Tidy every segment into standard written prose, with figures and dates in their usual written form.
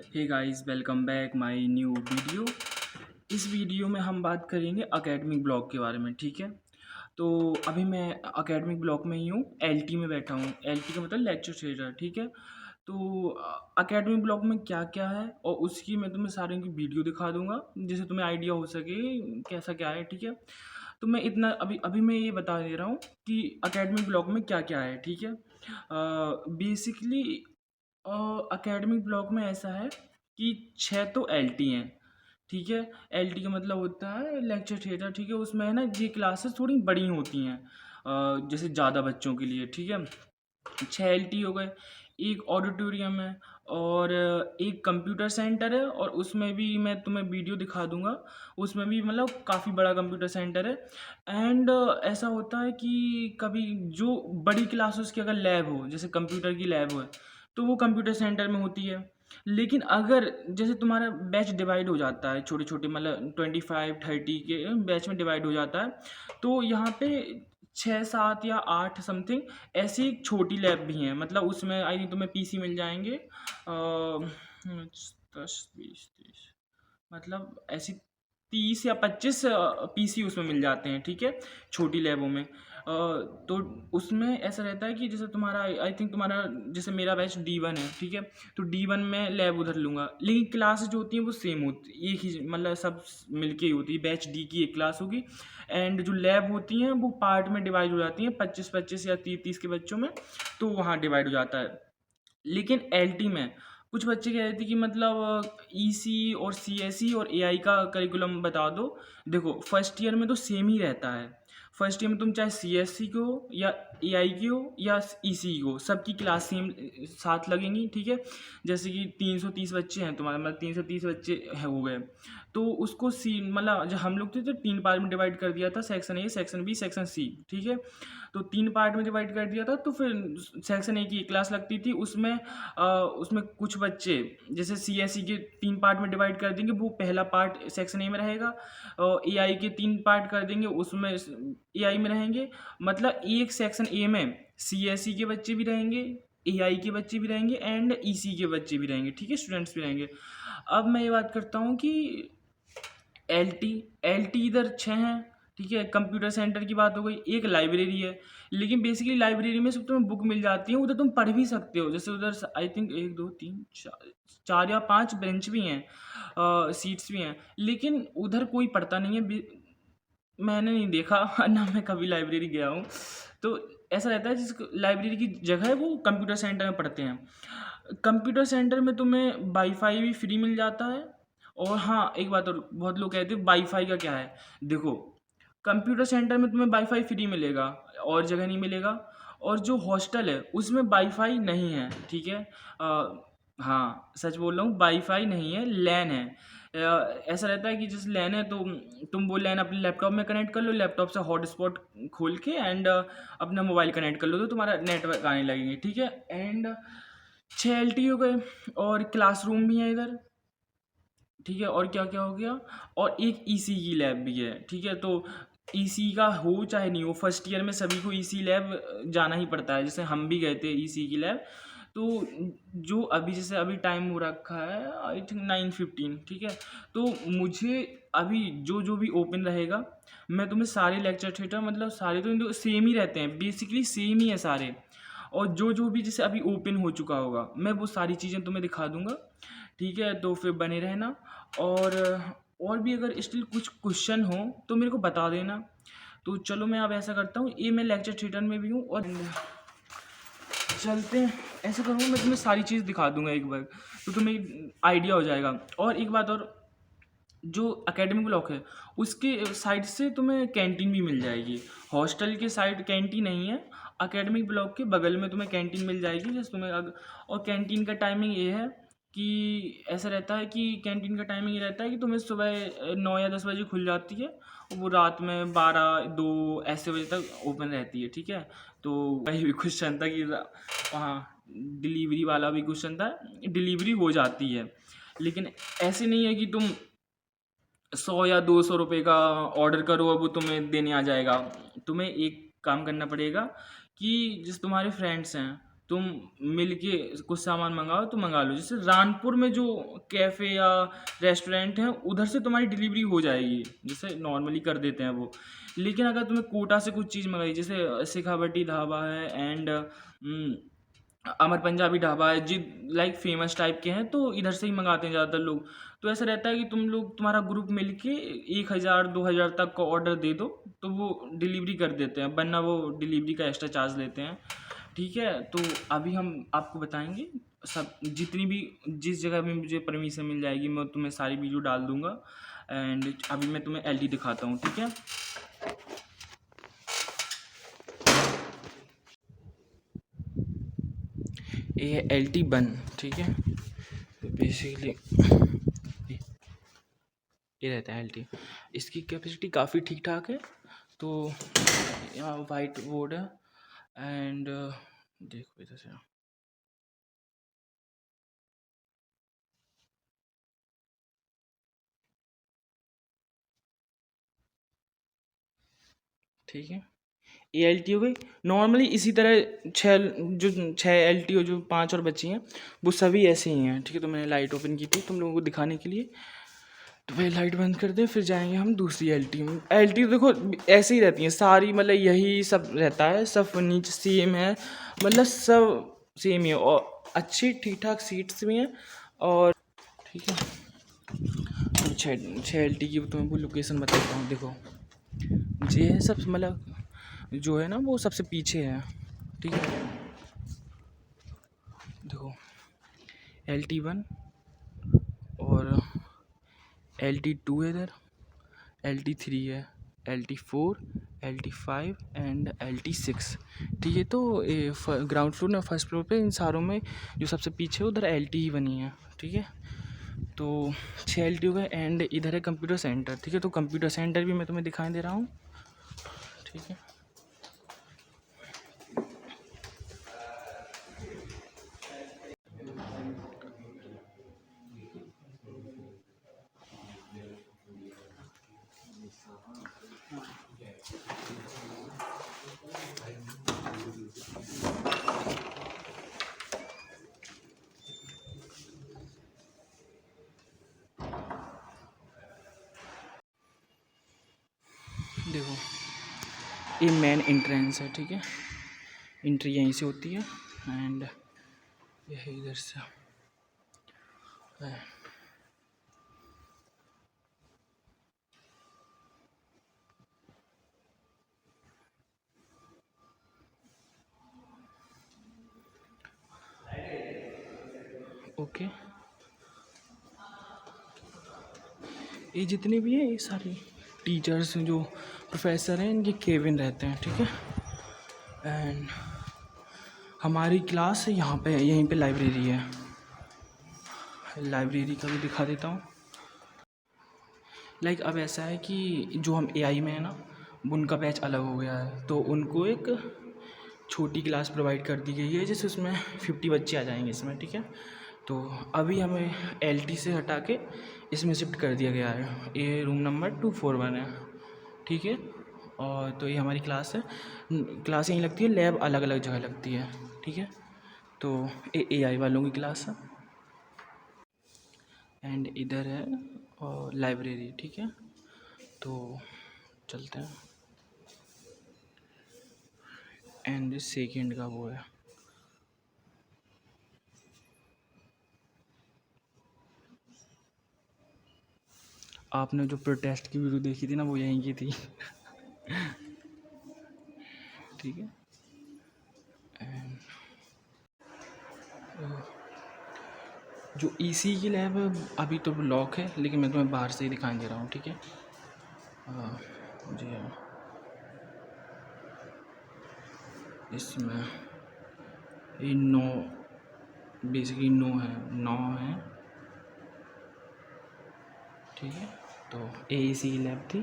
Hey guys, welcome back my new video. इस video में हम बात करेंगे एकेडमिक ब्लॉक के बारे में। ठीक है, तो अभी मैं एकेडमिक ब्लॉक में ही हूँ, एलटी में बैठा हूँ। एलटी का मतलब लेक्चर थिएटर। ठीक है, तो एकेडमिक ब्लॉक में क्या क्या है और उसकी मैं तुम्हें सारे की वीडियो दिखा दूंगा, जिससे तुम्हें आइडिया हो सके कैसा क्या है। ठीक है, तो मैं इतना अभी अभी मैं ये बता दे रहा हूँ कि एकेडमिक ब्लॉक में क्या क्या है। ठीक है, बेसिकली एकेडमिक ब्लॉक में ऐसा है कि 6 तो एलटी हैं। ठीक है, एलटी का मतलब होता है लेक्चर थिएटर। ठीक है, उसमें है ना, ये क्लासेस थोड़ी बड़ी होती हैं, जैसे ज़्यादा बच्चों के लिए। ठीक है, 6 एलटी हो गए, एक ऑडिटोरियम है और एक कंप्यूटर सेंटर है, और उसमें भी मैं तुम्हें वीडियो दिखा दूंगा। उसमें भी मतलब काफ़ी बड़ा कंप्यूटर सेंटर है। एंड ऐसा होता है कि कभी जो बड़ी क्लासेस की अगर लैब हो, जैसे कंप्यूटर की लैब हो, तो वो कंप्यूटर सेंटर में होती है। लेकिन अगर जैसे तुम्हारा बैच डिवाइड हो जाता है, छोटे छोटे मतलब 25-30 के बैच में डिवाइड हो जाता है, तो यहाँ पे 6 7 या 8 समथिंग ऐसी एक छोटी लैब भी हैं। मतलब उसमें आई थिंक तुम्हें पीसी मिल जाएंगे 10 20 30, मतलब ऐसी 30 या 25 पीसी उसमें मिल जाते हैं। ठीक है, छोटी लैबों में। तो उसमें ऐसा रहता है कि जैसे तुम्हारा आई थिंक तुम्हारा जैसे मेरा बैच D1 है। ठीक है, तो D1 में लैब उधर लूँगा, लेकिन क्लास जो होती हैं वो सेम होती, एक ही मतलब सब मिलके ही होती है। बैच डी की एक क्लास होगी, एंड जो लैब होती हैं वो पार्ट में डिवाइड हो जाती हैं, 25-25 या 30-30 के बच्चों में, तो वहाँ डिवाइड हो जाता है। लेकिन एलटी में कुछ बच्चे कह रहे थे कि मतलब ईसी और सीएसई और एआई का करिकुलम बता दो। देखो, फर्स्ट ईयर में तो सेम ही रहता है। फर्स्ट ईयर में तुम चाहे सीएसई की हो या एआई की हो या ईसी की हो, सबकी क्लास सेम साथ लगेंगी। ठीक है, जैसे कि 330 बच्चे हैं तुम्हारे, मतलब 330 बच्चे हैं हो गए, तो उसको सी मतलब जब हम लोग थे तो 3 पार्ट में डिवाइड कर दिया था, section A, section B, section C. ठीक है, तो 3 पार्ट में डिवाइड कर दिया था, तो फिर सेक्शन ए की एक क्लास लगती थी। उसमें कुछ बच्चे जैसे सीएसई के 3 पार्ट में डिवाइड कर देंगे, वो पहला पार्ट सेक्शन ए में रहेगा, और एआई के 3 पार्ट कर देंगे, उसमें एआई में रहेंगे। मतलब एक सेक्शन ए में सीएसई के बच्चे भी रहेंगे, एआई के बच्चे भी रहेंगे, एंड ईसी के बच्चे भी रहेंगे। ठीक है, स्टूडेंट्स भी रहेंगे। अब मैं ये बात करता हूँ कि एलटी एलटी इधर 6 हैं। ठीक है, कंप्यूटर सेंटर की बात हो गई, एक लाइब्रेरी है। लेकिन बेसिकली लाइब्रेरी में सिर्फ तुम्हें बुक मिल जाती है, उधर तुम पढ़ भी सकते हो। जैसे उधर आई थिंक 1 2 3 4 4 या 5 बेंच भी हैं, सीट्स भी हैं, लेकिन उधर कोई पढ़ता नहीं है। मैंने नहीं देखा ना मैं कभी लाइब्रेरी गया हूँ। तो ऐसा रहता है, जिस लाइब्रेरी की जगह है वो कंप्यूटर सेंटर में पढ़ते हैं। कंप्यूटर सेंटर में तुम्हें वाईफाई भी फ्री मिल जाता है। और हाँ, एक बात और, बहुत लोग कहते हैं वाईफाई का क्या है। देखो, कंप्यूटर सेंटर में तुम्हें वाईफाई फ्री मिलेगा, और जगह नहीं मिलेगा। और जो हॉस्टल है उसमें वाईफाई नहीं है। ठीक है, हाँ सच बोल रहा हूँ, वाईफाई नहीं है, लैन है। ऐसा रहता है कि जिस लैन है, तो तुम वो लैन अपने लैपटॉप में कनेक्ट कर लो, लैपटॉप से हॉटस्पॉट खोल के, एंड अपना मोबाइल कनेक्ट कर लो, तो तुम्हारा नेटवर्क आने लगेंगे। ठीक है, एंड 6 एलटी हो गए, और क्लासरूम भी है इधर। ठीक है, और क्या क्या हो गया, और एक ईसी की लैब भी है। ठीक है, तो ईसी का हो चाहे नहीं हो, फर्स्ट ईयर में सभी को ईसी लैब जाना ही पड़ता है। जैसे हम भी गए थे ईसी की लैब। तो जो अभी जैसे अभी टाइम हो रखा है आई थिंक 9:15। ठीक है, तो मुझे अभी जो जो भी ओपन रहेगा, मैं तुम्हें सारे लेक्चर थिएटर, मतलब सारे तो सेम ही रहते हैं, बेसिकली सेम ही है सारे। और जो जो भी जैसे अभी ओपन हो चुका होगा, मैं वो सारी चीज़ें तुम्हें दिखा दूंगा। ठीक है, तो फिर बने रहना। और और भी अगर स्टिल कुछ क्वेश्चन हो तो मेरे को बता देना। तो चलो, मैं अब ऐसा करता हूँ, ये मैं लेक्चर थिएटर में भी हूँ, और चलते हैं। ऐसा करूँगा, मैं तुम्हें सारी चीज़ दिखा दूंगा एक बार, तो तुम्हें आइडिया हो जाएगा। और एक बात और, जो एकेडमिक ब्लॉक है उसके साइड से तुम्हें कैंटीन भी मिल जाएगी। हॉस्टल के साइड कैंटीन नहीं है, एकेडमिक ब्लॉक के बगल में तुम्हें कैंटीन मिल जाएगी, जैसे तुम्हें और कैंटीन का टाइमिंग ये है कि ऐसा रहता है कि कैंटीन का टाइमिंग ये रहता है कि तुम्हें सुबह 9 या 10 बजे खुल जाती है, और वो रात में 12 2 ऐसे बजे तक ओपन रहती है। ठीक है, तो वही भी क्वेश्चन था कि हाँ, डिलीवरी वाला भी क्वेश्चन था। डिलीवरी हो जाती है, लेकिन ऐसे नहीं है कि तुम 100 या 200 रुपये का ऑर्डर करो और वो तुम्हें देने आ जाएगा। तुम्हें एक काम करना पड़ेगा कि जैसे तुम्हारे फ्रेंड्स हैं, तुम मिल के कुछ सामान मंगाओ तो मंगा लो। जैसे रानपुर में जो कैफ़े या रेस्टोरेंट हैं उधर से तुम्हारी डिलीवरी हो जाएगी, जैसे नॉर्मली कर देते हैं वो। लेकिन अगर तुम्हें कोटा से कुछ चीज़ मंगाई, जैसे सिखावटी ढाबा है एंड अमर पंजाबी ढाबा है, जी लाइक फेमस टाइप के हैं, तो इधर से ही मंगाते हैं ज़्यादातर लोग। तो ऐसा रहता है कि तुम लोग तुम्हारा ग्रुप मिल के 1,000 2,000 तक का ऑर्डर दे दो तो वो डिलीवरी कर देते हैं, वरना वो डिलीवरी का एक्स्ट्रा चार्ज लेते हैं। ठीक है, तो अभी हम आपको बताएंगे सब, जितनी भी जिस जगह भी मुझे परमिशन मिल जाएगी मैं तुम्हें सारी वीडियो डाल दूंगा। एंड अभी मैं तुम्हें एलडी दिखाता हूँ, ठीक है। ये है LT1, ठीक है। तो बेसिकली ये रहता है LT। इसकी कैपेसिटी काफ़ी ठीक ठाक है। तो यहाँ वाइट बोर्ड है एंड देखो इधर से, ठीक है। ये LT हो गई। नॉर्मली इसी तरह छः LT हो, जो 5 और बची हैं वो सभी ऐसे ही हैं, ठीक है। तो मैंने लाइट ओपन की थी तुम लोगों को दिखाने के लिए। तो भाई लाइट बंद कर दे, फिर जाएंगे हम दूसरी LT में। LT देखो ऐसे ही रहती हैं सारी, मतलब यही सब रहता है, सब नीचे सेम है, मतलब सब सेम ही है और अच्छी ठीक ठाक सीट्स भी हैं। और ठीक है, तो छः LT की तुम्हें वो लोकेशन बताता हूँ। देखो ये है सब, मतलब जो है ना वो सबसे पीछे है, ठीक है। देखो LT1 और LT2 है इधर, LT3 है, LT4, LT5 एंड LT6, ठीक है। तो ग्राउंड फ्लोर में फर्स्ट फ्लोर पे इन सारों में जो सबसे पीछे उधर LT ही बनी है, ठीक है। तो 6 LT हो गए एंड इधर है कंप्यूटर सेंटर, ठीक है। तो कंप्यूटर सेंटर भी मैं तुम्हें दिखाई दे रहा हूँ, ठीक है। देखो ये मेन एंट्रेंस है, ठीक है। एंट्री यहीं से होती है एंड यह इधर से है। ओके, ये जितने भी हैं ये सारे टीचर्स जो प्रोफेसर हैं इनके केबिन रहते हैं, ठीक है। एंड हमारी क्लास यहाँ पे है, यहीं पे लाइब्रेरी है। लाइब्रेरी का भी दिखा देता हूँ। लाइक अब ऐसा है कि जो हम AI में है ना, उनका बैच अलग हो गया है, तो उनको एक छोटी क्लास प्रोवाइड कर दी गई है, जैसे उसमें 50 बच्चे आ जाएंगे इसमें, ठीक है। तो अभी हमें LT से हटा के इसमें शिफ्ट कर दिया गया है। ये रूम नंबर 241 है, ठीक है। और तो ये हमारी क्लास है, क्लास यहीं लगती है, लैब अलग अलग जगह लगती है, ठीक है। तो ये AI वालों की क्लास है एंड इधर है और लाइब्रेरी, ठीक है। तो चलते हैं एंड सेकेंड का वो है। आपने जो प्रोटेस्ट की वीडियो देखी थी ना वो यहीं की थी ठीक है। एंड जो EC की लैब है अभी तो लॉक है, लेकिन मैं तुम्हें बाहर से ही दिखाई दे रहा हूँ, ठीक है। जी हाँ, इसमें ये 9 बेसिकली 9 है, ठीक है। तो AEC की लैब थी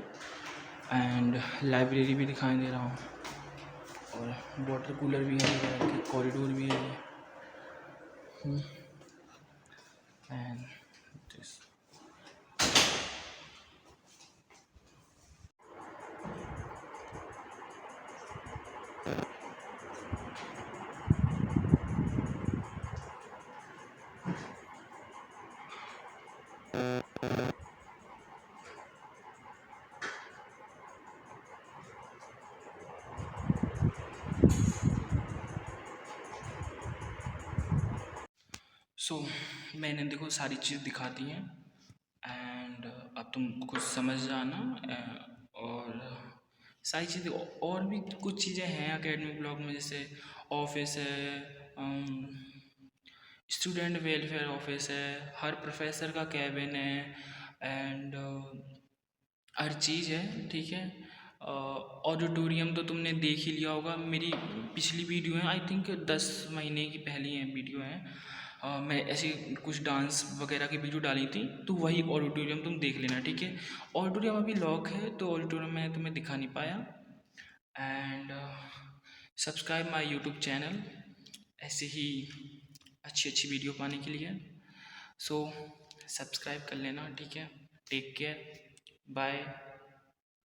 एंड लाइब्रेरी भी दिखाई दे रहा हूँ और वाटर कूलर भी है, कॉरिडोर भी है एंड दिस। सो मैंने देखो सारी चीज़ दिखा दी हैं एंड अब तुम कुछ समझ जाना और सारी चीज़ें और भी कुछ चीज़ें हैं एकेडमिक ब्लॉग में, जैसे ऑफिस है, स्टूडेंट वेलफेयर ऑफिस है, हर प्रोफेसर का कैबिन है एंड हर चीज़ है, ठीक है। ऑडिटोरियम तो तुमने देख ही लिया होगा, मेरी पिछली वीडियो है, आई थिंक 10 महीने की पहली है वीडियो है। मैं ऐसे कुछ डांस वगैरह की वीडियो डाली थी, तो वही ऑडिटोरियम तुम देख लेना, ठीक है। ऑडिटोरियम अभी लॉक है, तो ऑडिटोरियम मैंने तुम्हें दिखा नहीं पाया। And subscribe my YouTube channel ऐसे ही अच्छी अच्छी वीडियो पाने के लिए। सो सब्सक्राइब कर लेना, ठीक है। Take care, bye.